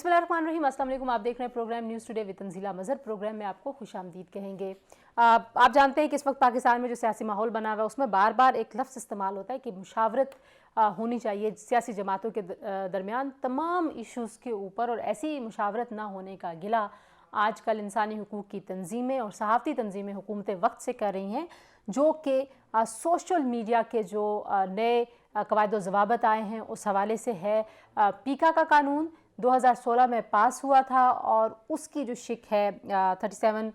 बिस्मिल्लाहिर्रहमानिर्रहीम, अस्सलाम वालेकुम। आप देख रहे हैं program news today with Tanzeela Mazhar. Program में आपको खुश आमदीद कहेंगे। आप जानते हैं कि इस वक्त पाकिस्तान में जो सियासी माहौल बना हुआ है उसमें बार बार एक लफ्ज़ इस्तेमाल होता है कि मुशावरत होनी चाहिए सियासी जमातों के दरमियान तमाम इश्यूज़ के ऊपर, और ऐसी मुशावरत ना होने का गिला आजकल इंसानी हुकूक़ की तंजीमें और सहाफ़ती तंजीमें हुकूमत वक्त से कर रही हैं, जो कि सोशल मीडिया के जो नए कवायद व ज़वाबित आए हैं उस हवाले से है। पीका का कानून 2016 में पास हुआ था और उसकी जो शिक है 37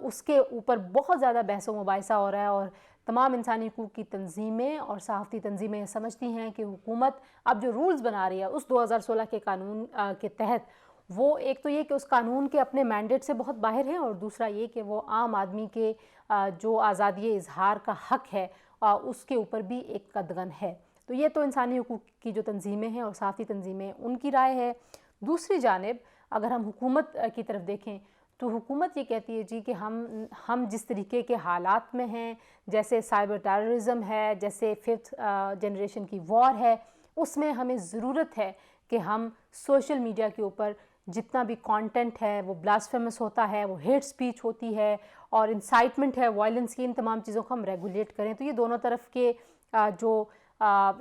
उसके ऊपर बहुत ज़्यादा बहस व मुबाहिसा हो रहा है, और तमाम इंसानी हुकूक़ की तंजीमें और सहाफ़ती तंजीमें समझती हैं कि हुकूमत अब जो रूल्स बना रही है उस 2016 के कानून के तहत, वो एक तो ये कि उस कानून के अपने मैंडेट से बहुत बाहर है, और दूसरा ये कि वो आम आदमी के जो आज़ादी इजहार का हक़ है उसके ऊपर भी एक कदगन है। तो ये तो इंसानी हुकूक़ की जो तंजीमें हैं और सहाफ़ती तंजीमें उनकी राय है। दूसरी जानिब अगर हम हुकूमत की तरफ देखें तो हुकूमत ये कहती है जी कि हम जिस तरीके के हालात में हैं, जैसे साइबर टेररिज्म है, जैसे 5th जनरेशन की वॉर है, उसमें हमें ज़रूरत है कि हम सोशल मीडिया के ऊपर जितना भी कंटेंट है वो ब्लास्फेमस होता है, वो हेट स्पीच होती है और इंसाइटमेंट है वायलेंस की, इन तमाम चीज़ों को हम रेगुलेट करें। तो ये दोनों तरफ के जो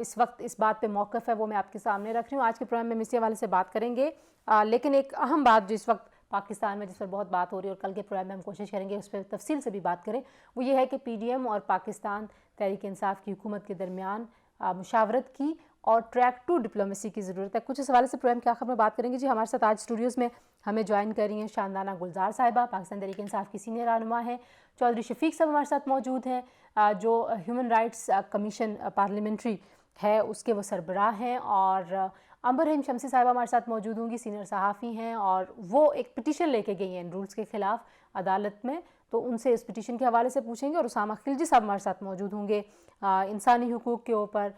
इस वक्त इस बात पे मौक़िफ़ है वो मैं आपके सामने रख रही हूँ। आज के प्रोग्राम में इसी हवाले से बात करेंगे, लेकिन एक अहम बात जो इस वक्त पाकिस्तान में जिस पर बहुत बात हो रही है और कल के प्रोग्राम में हम कोशिश करेंगे उस पर तफसील से भी बात करें, वो ये है कि PDM और पाकिस्तान तहरीक इंसाफ की हुकूमत के दरमियान मुशावरत की और ट्रैक टू डिप्लोमेसी की ज़रूरत है। कुछ इस हवाले से प्रोग्राम के आखिर में बात करेंगे जी। हमारे साथ आज स्टूडियोज़ में हमें ज्वाइन कर रही हैं शानदाना गुलजार साहिबा, पाकिस्तान तहरीक इंसाफ की सीनियर रहनुमा हैं। चौधरी शफीक साहब हमारे साथ मौजूद हैं, जो ह्यूमन राइट्स कमीशन पार्लियामेंट्री है उसके वो सरबराह हैं, और अंबर रहीम शमसी साहिबा हमारे साथ मौजूद होंगी, सीनियर सहाफ़ी हैं, और वो एक पिटीशन लेके गई हैं इन रूल्स के ख़िलाफ़ अदालत में, तो उनसे इस पिटीशन के हवाले से पूछेंगे। और उसामा खिलजी साहब हमारे साथ मौजूद होंगे, इंसानी हुकूक़ के ऊपर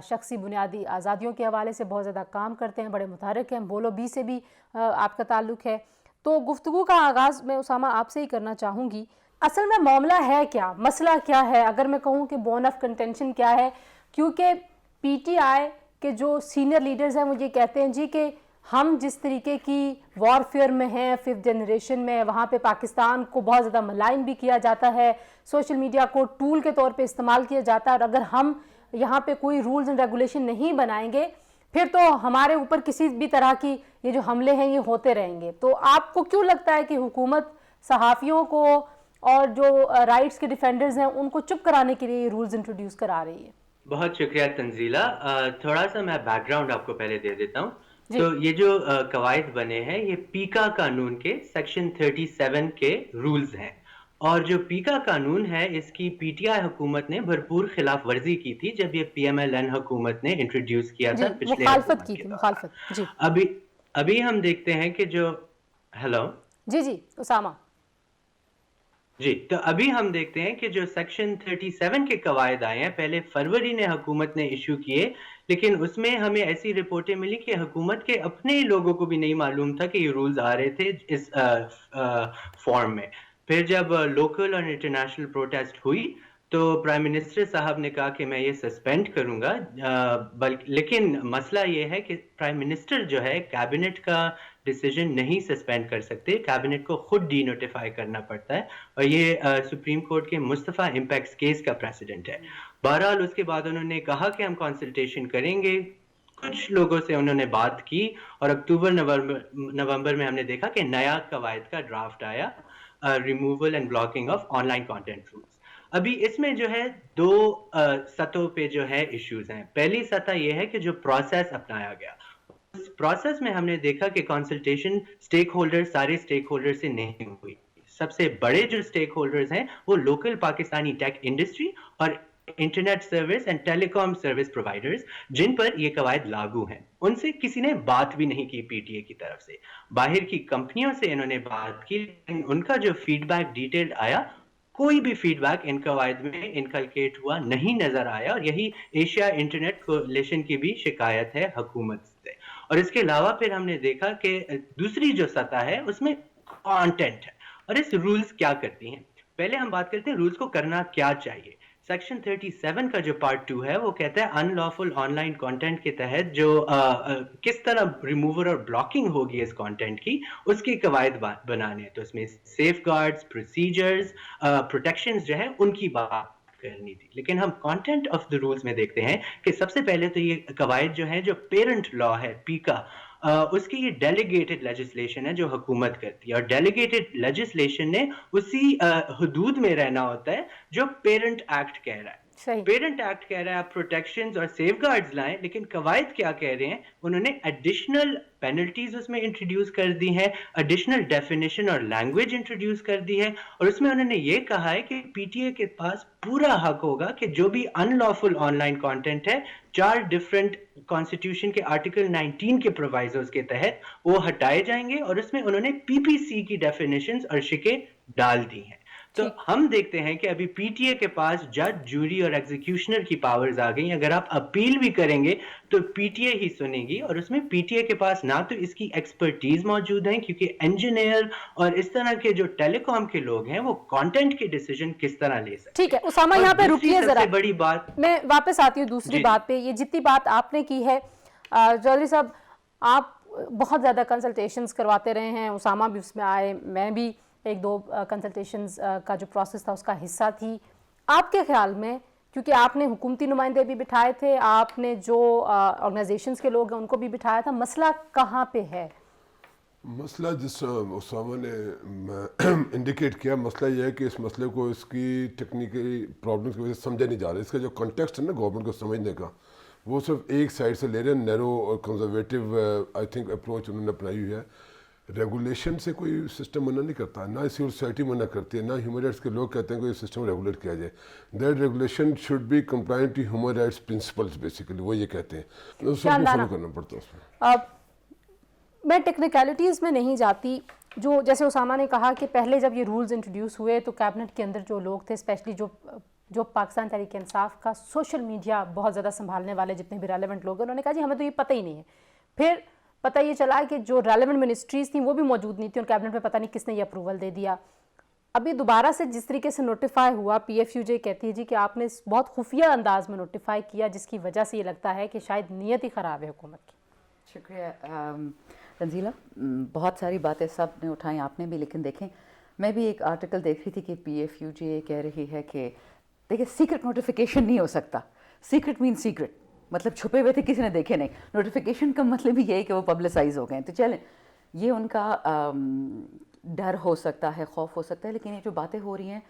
शख्सी बुनियादी आज़ादियों के हवाले से बहुत ज़्यादा काम करते हैं, बड़े मुतहरिक हैं, बोलो बी से भी आपका ताल्लुक़ है। तो गुफ्तगू का आगाज़ मैं उसामा आपसे ही करना चाहूँगी। असल में मामला है क्या, मसला क्या है, अगर मैं कहूँ कि बोन ऑफ कंटेंशन क्या है, क्योंकि PTI के जो सीनियर लीडर्स हैं वो ये कहते हैं जी कि हम जिस तरीके की वॉरफेयर में हैं 5th जनरेशन में, वहाँ पे पाकिस्तान को बहुत ज़्यादा मलाइन भी किया जाता है, सोशल मीडिया को टूल के तौर पे इस्तेमाल किया जाता है, और अगर हम यहाँ पे कोई रूल्स एंड रेगुलेशन नहीं बनाएंगे फिर तो हमारे ऊपर किसी भी तरह की ये जो हमले हैं ये होते रहेंगे। तो आपको क्यों लगता है कि हुकूमत सहाफ़ियों को और जो राइट्स के डिफेंडर्स हैं उनको चुप कराने के लिए ये रूल्स इंट्रोड्यूस करा रही है? बहुत शुक्रिया तंजीला। थोड़ा सा मैं बैकग्राउंड आपको पहले दे देता हूँ। तो ये जो कवायद बने हैं ये पीका कानून के सेक्शन 37 के रूल्स हैं, और जो पीका कानून है इसकी PTI हुकूमत ने भरपूर खिलाफ वर्जी की थी जब ये PMLN हुकूमत ने इंट्रोड्यूस किया था पिछले मुखालफत की थी, मुखालफत जी। अभी हम देखते हैं कि जो हेलो जी उसामा जी, तो अभी हम देखते हैं कि जो सेक्शन 37 के कवायद आए हैं, पहले फरवरी ने हुकूमत ने इशू किए, लेकिन उसमें हमें ऐसी रिपोर्टें मिली कि हुकूमत के अपने लोगों को भी नहीं मालूम था कि ये रूल्स आ रहे थे इस फॉर्म में। फिर जब लोकल और इंटरनेशनल प्रोटेस्ट हुई तो प्राइम मिनिस्टर साहब ने कहा कि मैं ये सस्पेंड करूंगा, लेकिन मसला ये है कि प्राइम मिनिस्टर जो है कैबिनेट का डिसीजन नहीं सस्पेंड कर सकते, कैबिनेट को खुद डी नोटिफाई करना पड़ता है, और ये सुप्रीम कोर्ट के मुस्तफा इम्पैक्ट्स केस का प्रेसिडेंट है। बहरहाल उसके बाद उन्होंने कहा कि हम कंसल्टेशन करेंगे, कुछ लोगों से उन्होंने बात की, और अक्टूबर नवंबर में हमने देखा कि नया कवायद का ड्राफ्ट आया, removal and blocking of online content rules. अभी इसमें जो है दो सतहों पे जो है इश्यूज हैं। पहली सतह ये है कि जो प्रोसेस अपनाया गया, उस प्रोसेस में हमने देखा कि कंसल्टेशन सारे स्टेक होल्डर से नहीं हुई। सबसे बड़े जो स्टेक होल्डर्स हैं वो लोकल पाकिस्तानी टेक इंडस्ट्री और internet service and telecom service providers, जिन पर ये कवायद लागू हैं, उनसे किसी ने बात भी नहीं की। PTA की तरफ से बाहर की कंपनियों से इन्होंने बात की, उनका जो फीडबैक डिटेल्ड आया, कोई भी फीडबैक इन कवायद में इनकलकेट हुआ नहीं नजर आया, और यही एशिया इंटरनेट कोलिशन की भी शिकायत है हुकूमत से। और इसके अलावा फिर हमने देखा कि दूसरी जो सतह है उसमें कंटेंट है, और इस रूल्स क्या करती हैं। पहले हम बात करते हैं रूल्स को करना क्या चाहिए। सेक्शन 37 का जो पार्ट 2 है वो कहता है अनलॉफुल ऑनलाइन कंटेंट के तहत जो किस तरह रिमूवल और ब्लॉकिंग होगी इस कंटेंट की, उसकी कवायद बनाने हैं। तो इसमें सेफ गार्ड्स, प्रोसीजर्स, प्रोटेक्शंस जो है उनकी बात करनी थी। लेकिन हम कंटेंट ऑफ द रूल्स में देखते हैं कि सबसे पहले तो ये कवायद जो है, जो पेरेंट लॉ है पीका, उसकी ये डेलीगेटेड लेजिस्लेशन है जो हुकूमत करती है, और डेलीगेटेड लेजिस्लेशन ने उसी हदूद में रहना होता है जो पेरेंट एक्ट कह रहा है। सही। पेरेंट एक्ट कह रहा है आप प्रोटेक्शंस और सेफगार्ड्स लाएं, लेकिन कवायद क्या कह रहे हैं, उन्होंने एडिशनल पेनल्टीज उसमें इंट्रोड्यूस कर दी हैं, एडिशनल डेफिनेशन और लैंग्वेज इंट्रोड्यूस कर दी है, और उसमें उन्होंने ये कहा है कि पीटीए के पास पूरा हक होगा कि जो भी अनलॉफुल ऑनलाइन कंटेंट है, 4 डिफरेंट कॉन्स्टिट्यूशन के आर्टिकल 19 के प्रोवाइजोस के तहत वो हटाए जाएंगे, और उसमें उन्होंने पीपीसी की डेफिनेशंस और शिकें डाल दी हैं। तो हम देखते हैं कि अभी पीटीए के पास जज, जूरी और एग्जीक्यूशनर की पावर्स आ गई। अगर आप अपील भी करेंगे तो पीटीए ही सुनेगी, और उसमें पीटीए के पास ना तो इसकी एक्सपर्टीज मौजूद है, क्योंकि इंजीनियर और इस तरह के जो टेलीकॉम के लोग हैं वो कंटेंट के डिसीजन किस तरह ले सकते हैं। ठीक है उसामा, यहाँ पे रुकिए जरा, बड़ी बात मैं वापस आती हूँ दूसरी बात पे। ये जितनी बात आपने की है चौधरी साहब, आप बहुत ज़्यादा कंसल्टेशंस करवाते रहे हैं, उसामा भी उसमें आए, मैं भी 1-2 कंसल्टेशंस का जो प्रोसेस था उसका हिस्सा थी। आपके ख्याल में, क्योंकि आपने हुकूमती नुमाइंदे भी बिठाए थे, आपने जो ऑर्गेनाइजेशंस के लोग हैं उनको भी बिठाया था, मसला कहाँ पे है? मसला जिस उसामा ने इंडिकेट किया, मसला यह है कि इस मसले को इसकी टेक्निकली प्रॉब्लम्स की वजह से समझा नहीं जा रहा। इसका जो कॉन्टेक्स्ट है ना गवर्नमेंट को समझने का, वो सिर्फ एक साइड से ले रहे हैं, नैरो और कंजर्वेटिव आई थिंक अप्रोच उन्होंने अपनाई हुई है। रेगुलेशन से कोई सिस्टम मना नहीं करता, ना सिविल सोसाइटी मना करती है, ना ह्यूमन राइट्स के लोग कहते हैं कि सिस्टम रेगुलेट किया जाए। That regulation should be compliant to human rights principles, basically वो ये कहते हैं, तो सबको फॉलो करना पड़ता है उसमें। मैं टेक्निकलिटीज़ में नहीं जाती, जो जैसे उसामा ने कहा कि पहले जब ये रूल्स इंट्रोड्यूस हुए तो कैबिनेट के अंदर जो लोग थे, स्पेशली जो पाकिस्तान तहरीक इंसाफ का सोशल मीडिया बहुत ज़्यादा संभालने वाले जितने भी रेलेवेंट लोग हैं, उन्होंने कहा जी हमें तो ये पता ही नहीं है। फिर पता ये चला कि जो रेलेवेंट मिनिस्ट्रीज़ थी वो भी मौजूद नहीं थी, और कैबिनेट में पता नहीं किसने ये अप्रूवल दे दिया। अभी दोबारा से जिस तरीके से नोटिफाई हुआ, पीएफयूजे कहती है जी कि आपने बहुत खुफिया अंदाज में नोटिफाई किया, जिसकी वजह से ये लगता है कि शायद नीयत ही ख़राब है हुकूमत की। शुक्रिया तंजीला, बहुत सारी बातें सब ने उठाई, आपने भी, लेकिन देखें मैं भी एक आर्टिकल देख रही थी कि पीएफयूजे कह रही है कि देखिए सीक्रेट नोटिफिकेशन नहीं हो सकता। सीक्रेट मीन सीक्रेट, मतलब छुपे हुए थे, किसी ने देखे नहीं। नोटिफिकेशन का मतलब ही ये है कि वो पब्लिसाइज हो गए। तो चलें, ये उनका डर हो सकता है, खौफ हो सकता है, लेकिन ये जो बातें हो रही हैं,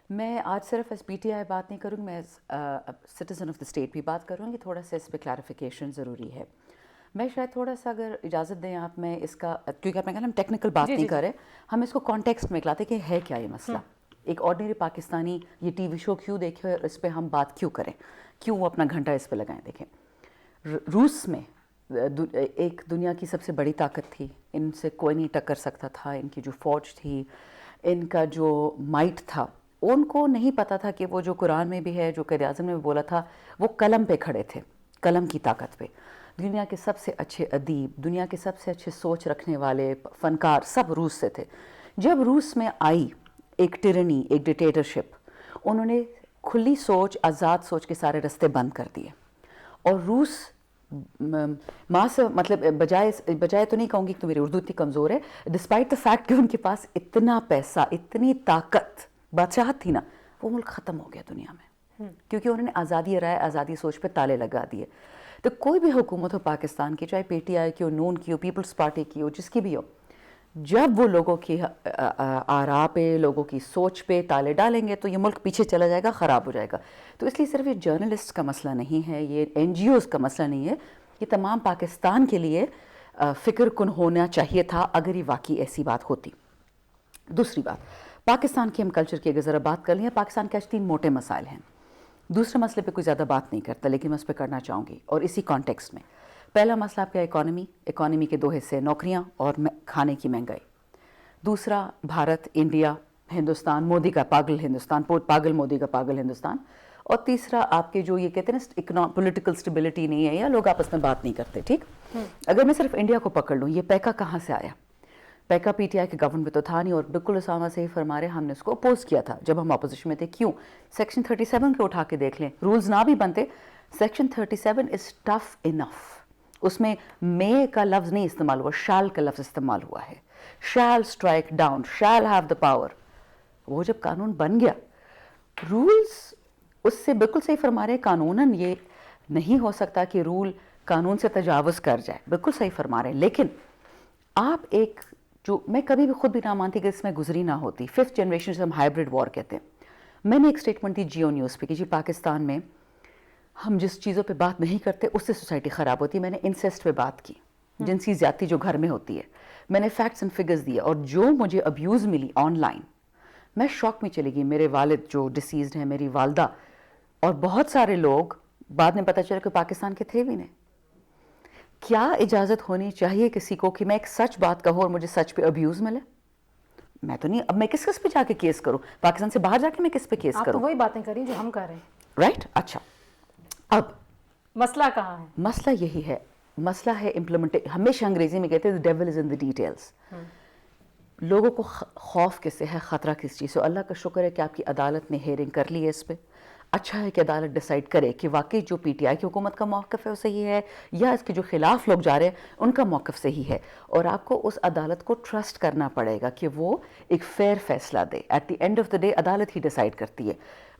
मैं आज सिर्फ एज पीटीआई बात नहीं करूँगी, मैं as citizen of the state भी बात करूँगी। थोड़ा सा इस पर क्लैरिफिकेशन ज़रूरी है। मैं शायद थोड़ा सा, अगर इजाज़त दें आप, मैं इसका, क्योंकि आपने कहा हम टेक्निकल बात नहीं कर रहे, हम इसको कॉन्टेक्स्ट में लाते कि है क्या ये मसला। एक ऑर्डिनरी पाकिस्तानी ये टीवी शो क्यों देखे और इस पर हम बात क्यों करें, क्यों वो अपना घंटा इस पर लगाएं। देखें, रूस में एक दुनिया की सबसे बड़ी ताकत थी, इनसे कोई नहीं टक्कर सकता था। इनकी जो फ़ौज थी, इनका जो माइट था, उनको नहीं पता था कि वो जो कुरान में भी है, जो क़ायद-ए-आज़म ने भी बोला था, वो कलम पे खड़े थे, कलम की ताकत पे। दुनिया के सबसे अच्छे अदीब, दुनिया के सबसे अच्छे सोच रखने वाले फ़नकार सब रूस से थे। जब रूस में आई एक टिरनी, एक डिक्टेटरशिप, उन्होंने खुली सोच, आज़ाद सोच के सारे रास्ते बंद कर दिए, और रूस माँ से, मतलब बजाय तो नहीं कहूँगी कि तो मेरी उर्दू इतनी कमज़ोर है, डिस्पाइट द फैक्ट कि उनके पास इतना पैसा, इतनी ताकत, बादशाहत थी ना, वो मुल्क ख़त्म हो गया दुनिया में, क्योंकि उन्होंने आज़ादी राय, आज़ादी सोच पे ताले लगा दिए। तो कोई भी हुकूमत हो पाकिस्तान की, चाहे पीटीआई की हो, नून की हो, पीपल्स पार्टी की हो, जिसकी भी हो, जब वो लोगों की आरा पे, लोगों की सोच पे ताले डालेंगे तो ये मुल्क पीछे चला जाएगा, ख़राब हो जाएगा। तो इसलिए सिर्फ ये जर्नलिस्ट का मसला नहीं है, ये NGOs का मसला नहीं है, ये तमाम पाकिस्तान के लिए फ़िक्र कुन होना चाहिए था अगर ये वाकई ऐसी बात होती। दूसरी बात, पाकिस्तान की हम कल्चर की अगर ज़रा बात कर लें, पाकिस्तान के आज 3 मोटे मसाइल हैं। दूसरे मसले पे कोई ज़्यादा बात नहीं करता, लेकिन मैं उस पर करना चाहूँगी, और इसी कॉन्टेक्स्ट में। पहला मसला आपका इकॉनमी के 2 हिस्से, नौकरियाँ और खाने की महंगाई। दूसरा भारत, इंडिया, हिंदुस्तान, मोदी का पागल हिंदुस्तान, पागल मोदी का पागल हिंदुस्तान। और तीसरा आपके जो ये कहते हैं ना पॉलिटिकल स्टेबिलिटी नहीं है, या लोग आपस में बात नहीं करते। ठीक, अगर मैं सिर्फ इंडिया को पकड़ लूँ, ये पैका कहाँ से आया? پیکا پی ٹی آئی کے گورنمنٹ میں تو تھا نہیں, اور بالکل اسامہ صحیح فرما رہے, ہم نے اس کو اپوز کیا تھا جب ہم اپوزیشن میں تھے. کیوں؟ سیکشن 37 کو اٹھا کے دیکھ لیں, رولز نہ بھی بنتے, سیکشن 37 از ٹف انف. اس میں مے کا لفظ نہیں استعمال ہوا, شال کا لفظ استعمال ہوا ہے. شال اسٹرائک ڈاؤن, شال ہیو دا پاور. وہ جب قانون بن گیا, رولز اس سے بالکل صحیح فرما رہے, قانوناً یہ نہیں ہو سکتا کہ رول قانون سے تجاوز کر جائے, بالکل صحیح فرما رہے ہیں. لیکن آپ ایک جو میں کبھی بھی خود بھی نہ مانتی کہ اس میں گزری نہ ہوتی, 5th جنریشن سے ہم ہائبرڈ وار کہتے ہیں. میں نے ایک اسٹیٹمنٹ دی جیو نیوز پہ کہ جی پاکستان میں ہم جس چیزوں پہ بات نہیں کرتے اس سے سوسائٹی خراب ہوتی ہے. میں نے انسیسٹ پہ بات کی, جنسی زیادتی جو گھر میں ہوتی ہے. میں نے فیکٹس اینڈ فگرز دیے, اور جو مجھے ابیوز ملی آن لائن, میں شوق میں چلی گئی. میرے والد جو ڈسیزڈ ہیں, میری والدہ, اور بہت سارے لوگ بعد میں پتہ چلا کہ پاکستان کے تھے بھی نہیں. کیا اجازت ہونی چاہیے کسی کو کہ میں ایک سچ بات کہوں اور مجھے سچ پہ ابیوز ملے؟ میں تو نہیں, اب میں کس پہ جا کے کیس کروں؟ پاکستان سے باہر جا کے میں کس پہ کیس آپ کروں؟ تو وہی باتیں کریں جو ہم کر رہے ہیں, رائٹ. اچھا, اب مسئلہ کہاں ہے؟ مسئلہ یہی ہے, مسئلہ ہے امپلیمنٹ. ہمیشہ انگریزی میں کہتے ہیں the devil is in the details. لوگوں کو خوف کس سے ہے, خطرہ کس چیز سے؟ اللہ کا شکر ہے کہ آپ کی عدالت نے ہیئرنگ کر لی ہے اس پہ. اچھا ہے کہ عدالت ڈیسائیڈ کرے کہ واقعی جو پی ٹی آئی کی حکومت کا موقف ہے وہ صحیح ہے, یا اس کے جو خلاف لوگ جا رہے ہیں ان کا موقف صحیح ہے. اور آپ کو اس عدالت کو ٹرسٹ کرنا پڑے گا کہ وہ ایک فیئر فیصلہ دے. At the end of the day عدالت ہی ڈیسائیڈ کرتی ہے.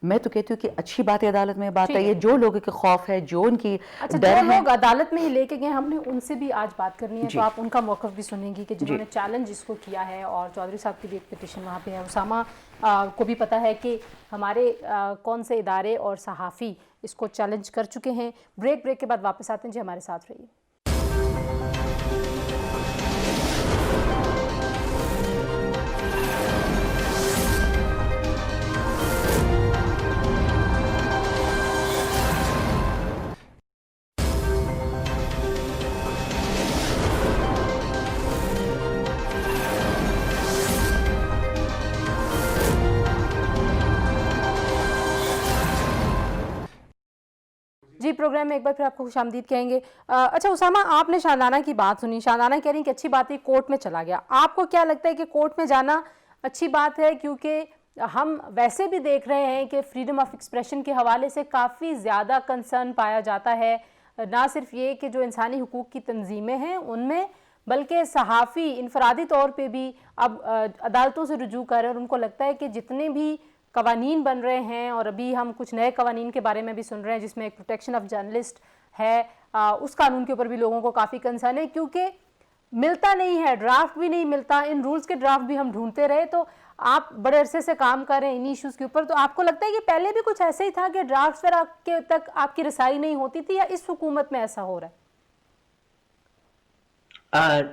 میں تو کہتی ہوں کہ اچھی بات ہے عدالت میں بات ہے, یہ جو لوگوں کے خوف ہے, جو ان کی اچھا ڈر جو ہے. لوگ عدالت میں ہی لے کے گئے, ہم نے ان سے بھی آج بات کرنی ہے, تو آپ ان کا موقف بھی سنیں گی کہ جنہوں نے چیلنج اس کو کیا ہے. اور چودھری صاحب کی بھی ایک پٹیشن وہاں پہ ہے. اسامہ کو بھی پتہ ہے کہ ہمارے کون سے ادارے اور صحافی اس کو چیلنج کر چکے ہیں. بریک کے بعد واپس آتے ہیں جی, ہمارے ساتھ رہیے. جی پروگرام میں ایک بار پھر آپ کو خوش آمدید کہیں گے. اچھا اسامہ, آپ نے شاندانہ کی بات سنی, شاندانہ کہہ رہی ہیں کہ اچھی بات ہے کورٹ میں چلا گیا. آپ کو کیا لگتا ہے کہ کورٹ میں جانا اچھی بات ہے؟ کیونکہ ہم ویسے بھی دیکھ رہے ہیں کہ فریڈم آف ایکسپریشن کے حوالے سے کافی زیادہ کنسرن پایا جاتا ہے, نہ صرف یہ کہ جو انسانی حقوق کی تنظیمیں ہیں ان میں, بلکہ صحافی انفرادی طور پہ بھی اب عدالتوں سے رجوع کر رہے ہیں. اور ان کو لگتا ہے کہ جتنے بھی قوانین بن رہے ہیں, اور ابھی ہم کچھ نئے قوانین کے بارے میں بھی سن رہے ہیں جس میں ایک پروٹیکشن آف جرنلسٹ ہے, اس قانون کے اوپر بھی لوگوں کو کافی کنسرن ہے, کیونکہ ملتا نہیں ہے, ڈرافٹ بھی نہیں ملتا. ان رولز کے ڈرافٹ بھی ہم ڈھونڈتے رہے, تو آپ بڑے عرصے سے کام کر رہے ہیں ان ایشوز کے اوپر, تو آپ کو لگتا ہے کہ پہلے بھی کچھ ایسے ہی تھا کہ ڈرافٹس پر آپ کے تک آپ کی رسائی نہیں ہوتی تھی, یا اس حکومت میں ایسا ہو رہا ہے؟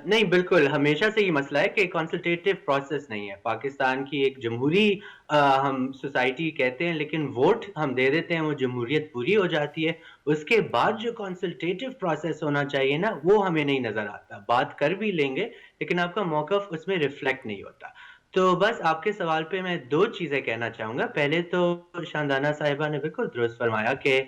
نہیں, بالکل ہمیشہ سے یہ مسئلہ ہے کہ کنسلٹیٹیو پروسیس نہیں ہے. پاکستان کی ایک جمہوری ہم سوسائٹی کہتے ہیں, لیکن ووٹ ہم دے دیتے ہیں, وہ جمہوریت پوری ہو جاتی ہے, اس کے بعد جو کنسلٹیٹیو پروسیس ہونا چاہیے نا, وہ ہمیں نہیں نظر آتا. بات کر بھی لیں گے لیکن آپ کا موقف اس میں ریفلیکٹ نہیں ہوتا. تو بس آپ کے سوال پہ میں دو چیزیں کہنا چاہوں گا. پہلے تو شاندانہ صاحبہ نے بالکل درست فرمایا کہ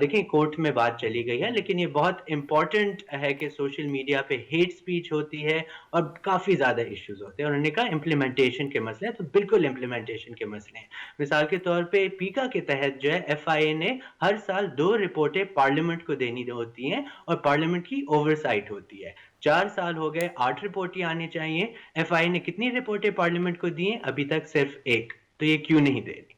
دیکھیں کورٹ میں بات چلی گئی ہے, لیکن یہ بہت امپورٹنٹ ہے کہ سوشل میڈیا پہ ہیٹ سپیچ ہوتی ہے اور کافی زیادہ ایشوز ہوتے ہیں. اور انہوں نے کہا امپلیمنٹیشن کے مسئلے ہیں, تو بالکل امپلیمنٹیشن کے مسئلے ہیں. مثال کے طور پہ پیکا کے تحت جو ہے ایف آئی اے نے ہر سال 2 رپورٹیں پارلیمنٹ کو دینی ہوتی ہیں, اور پارلیمنٹ کی اوورسائٹ ہوتی ہے. 4 سال ہو گئے, 8 رپورٹیں آنی چاہیے. ایف آئی نے کتنی رپورٹیں پارلیمنٹ کو دی ہیں؟ ابھی تک صرف 1. تو یہ کیوں نہیں دے رہی؟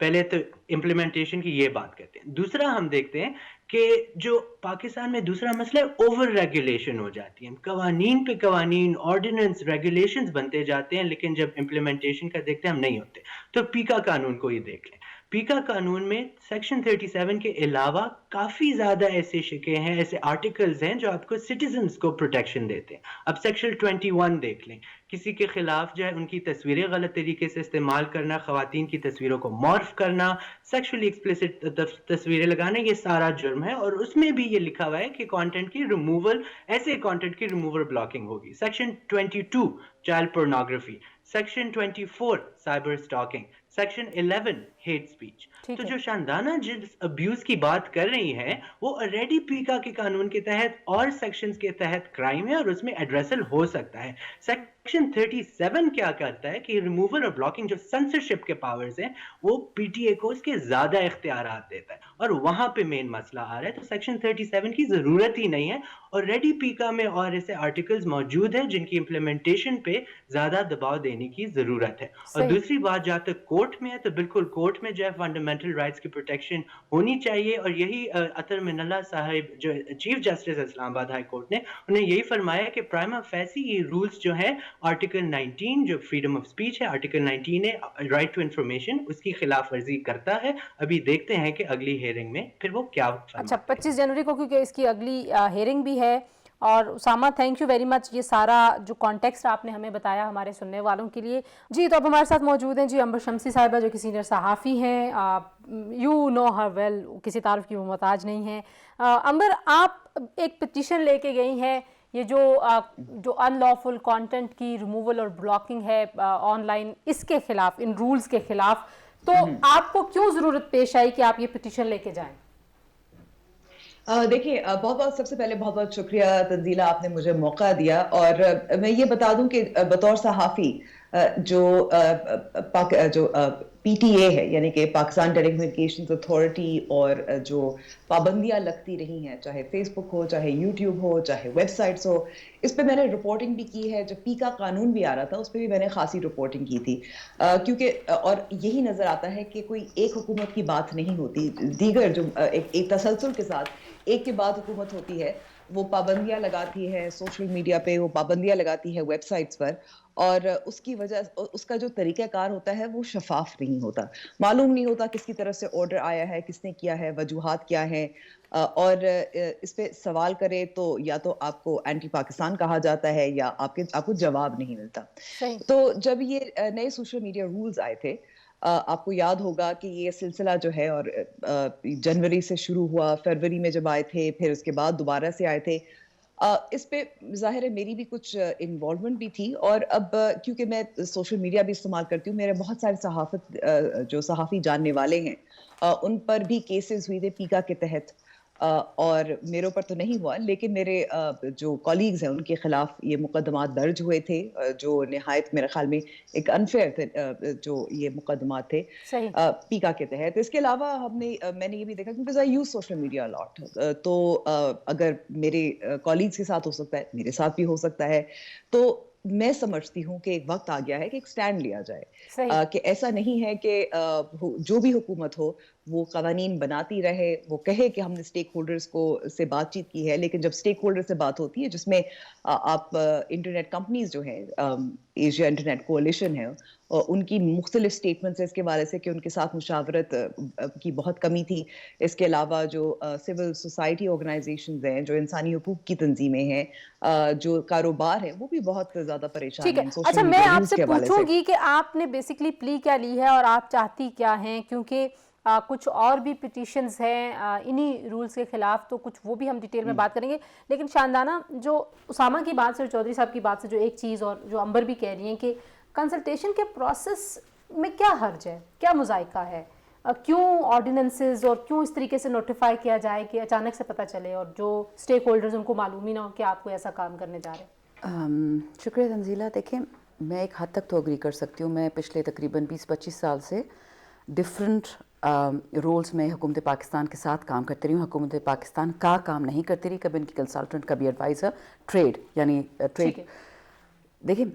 پہلے تو امپلیمنٹیشن کی یہ بات کرتے ہیں. دوسرا ہم دیکھتے ہیں کہ جو پاکستان میں دوسرا مسئلہ ہے, اوور ریگولیشن ہو جاتی ہے. قوانین پہ قوانین, آرڈیننس, ریگولیشنز بنتے جاتے ہیں, لیکن جب امپلیمنٹیشن کا دیکھتے ہیں ہم نہیں ہوتے. تو پیکا قانون کو ہی دیکھ لیں. پیکا قانون میں سیکشن 37 کے علاوہ کافی زیادہ ایسے شکے ہیں, ایسے آرٹیکلز ہیں جو آپ کو سٹیزنز کو پروٹیکشن دیتے ہیں. اب سیکشن 21 دیکھ لیں, کسی کے خلاف جو ہے ان کی تصویریں غلط طریقے سے استعمال کرنا, خواتین کی تصویروں کو مورف کرنا, سیکشولی ایکسپلیسٹ تصویریں لگانا, یہ سارا جرم ہے. اور اس میں بھی یہ لکھا ہوا ہے کہ کانٹینٹ کی ریموول, ایسے کانٹینٹ کی ریموول بلاکنگ ہوگی. Section 22 child pornography, section 24 cyber stalking, section 11 hate speech. ठीक तो है। जो शानदाना जिस अब्यूज की बात कर रही हैं वो ऑलरेडी पीका के कानून के तहत और सेक्शंस के तहत क्राइम है और उसमें एड्रेसल हो सकता है। सेक्शन 37 क्या करता है कि रिमूवल और ब्लॉकिंग जो सेंसरशिप के पावर्स हैं वो पीटीए को उसके ज्यादा इख्तियारात देता है और वहां पे मेन मसला आ रहा है। तो सेक्शन 37 की जरूरत ही नहीं है, ऑलरेडी पीका में और ऐसे आर्टिकल्स मौजूद हैं जिनकी इम्प्लीमेंटेशन पे ज्यादा दबाव देने की जरूरत है। और सही। दूसरी बात जहाँ तक कोर्ट में है तो बिल्कुल कोर्ट में जो है फंडामेंटल राइट्स की प्रोटेक्शन होनी चाहिए और यही अतर मिनल्ला साहब जो chief justice Islamabad high court ने उन्हें यही फरमाया कि प्राइमा फैसी ये रूल्स जो है आर्टिकल 19 जो फ्रीडम ऑफ स्पीच है, आर्टिकल 19 है राइट टू इंफॉर्मेशन, उसकी खिलाफ वर्जी करता है। अभी देखते हैं कि अगली हेयरिंग में फिर वो क्या अच्छा, फरमाते हैं। 25 जनवरी को क्योंकि इसकी अगली हेयरिंग भी है। और Usama, thank you very much, ये सारा जो कॉन्टेक्स्ट आपने हमें बताया हमारे सुनने वालों के लिए। जी, तो अब हमारे साथ मौजूद हैं जी अंबर शमसी साहिबा, जो कि सीनियर सहाफ़ी हैं। यू नो हर वेल, किसी तारुफ की वो मोहताज नहीं है। अंबर, आप एक पिटीशन लेके गई हैं, ये जो अनलॉफुल कंटेंट की रिमूवल और ब्लॉकिंग है ऑनलाइन, इसके खिलाफ, इन रूल्स के खिलाफ, तो आपको क्यों ज़रूरत पेश आई कि आप ये पिटीशन लेके जाएं? देखिए, बहुत बहुत सबसे पहले बहुत बहुत शुक्रिया तंजीला, आपने मुझे मौका दिया। और मैं ये बता दूं कि बतौर सहाफ़ी जो पीटीए है, यानी कि पाकिस्तान टेलीकम्युनिकेशंस अथॉरिटी, और जो पाबंदियां लगती रही हैं, चाहे फेसबुक हो, चाहे यूट्यूब हो, चाहे वेबसाइट्स हो, इस पे मैंने रिपोर्टिंग भी की है। जब पीका कानून भी आ रहा था उस पर भी मैंने खासी रिपोर्टिंग की थी, क्योंकि और यही नज़र आता है कि कोई एक हुकूमत की बात नहीं होती, दीगर जो एक तसलसल के साथ एक के बाद हुकूमत होती है, वो पाबंदियां लगाती है सोशल मीडिया पे, वो पाबंदियां लगाती है वेबसाइट्स पर, और उसकी वजह उसका जो तरीक़ाकार होता है वो शफाफ नहीं होता, मालूम नहीं होता किसकी तरफ से ऑर्डर आया है, किसने किया है, वजूहात क्या है। और इस पे सवाल करे तो या तो आपको एंटी पाकिस्तान कहा जाता है या आपको जवाब नहीं मिलता। सही। तो जब ये नए सोशल मीडिया रूल्स आए थे, आपको याद होगा कि ये सिलसिला जो है, और जनवरी से शुरू हुआ, फरवरी में जब आए थे, फिर उसके बाद दोबारा से आए थे। इस पे ज़ाहिर है मेरी भी कुछ इन्वॉल्वमेंट भी थी। और अब क्योंकि मैं सोशल मीडिया भी इस्तेमाल करती हूँ, मेरे बहुत सारे जो सहाफ़ी जानने वाले हैं, उन पर भी केसेस हुए थे पीका के तहत। और मेरे ऊपर तो नहीं हुआ, लेकिन मेरे जो कॉलीग्स हैं उनके खिलाफ ये मुकदमात दर्ज हुए थे, जो निहायत मेरे ख्याल में एक अनफेयर थे, जो ये मुकदमात थे सही। पीका के तहत। इसके अलावा मैंने ये भी देखा, क्योंकि आई यूज सोशल मीडिया अलॉट, तो अगर मेरे कॉलीग्स के साथ हो सकता है, मेरे साथ भी हो सकता है। तो मैं समझती हूँ कि एक वक्त आ गया है कि एक स्टैंड लिया जाए, सही। कि ऐसा नहीं है कि जो भी हुकूमत हो वो कवानीन बनाती रहे, वो कहे कि हमने स्टेक होल्डर्स से बातचीत की है, लेकिन जब स्टेक होल्डर से बात होती है जिसमें आप इंटरनेट कंपनीज जो है, एशिया इंटरनेट कोalition है, उनकी मुख्तलिफ स्टेटमेंट्स है इसके बारे से कि उनके साथ मुशावरत की बहुत कमी थी। इसके अलावा जो सिविल सोसाइटी ऑर्गेनाइजेशंस हैं, जो इंसानी हुकूक की तंजीमें हैं, जो कारोबार है, वो भी बहुत ज़्यादा परेशान ठीक है। हैं सोशल अच्छा, मैं मीडिया रूल्स आपसे के हवाले से। पूछूंगी कि आपने बेसिकली प्ली क्या ली है और आप चाहती क्या हैं, क्योंकि कुछ और भी पिटिशंस हैं इन्हीं रूल्स के खिलाफ, तो कुछ वो भी हम डिटेल में बात करेंगे। लेकिन शानदाना, जो उसामा की बात से, चौधरी साहब की बात से, जो एक चीज़ और जो अंबर भी कह रही हैं कि कंसल्टेशन के प्रोसेस में क्या हर्ज है, क्या मुज़ायका है, क्यों ऑर्डिनेंसेस और क्यों इस तरीके से नोटिफाई किया जाए कि अचानक से पता चले और जो स्टेक होल्डर्स उनको मालूम ही ना हो कि आपको ऐसा काम करने जा रहे हैं। शुक्रिया तंजीला। देखें, मैं एक हद तक तो अग्री कर सकती हूँ। मैं पिछले तकरीबन 20-25 साल से डिफरेंट रोल्स में हुकूमत पाकिस्तान के साथ काम करती रही हूँ। हुकूमत पाकिस्तान का काम नहीं करती रही, कभी उनकी कंसल्टेंट, कभी एडवाइज़र, ट्रेड यानी ट्रेड। देखिए,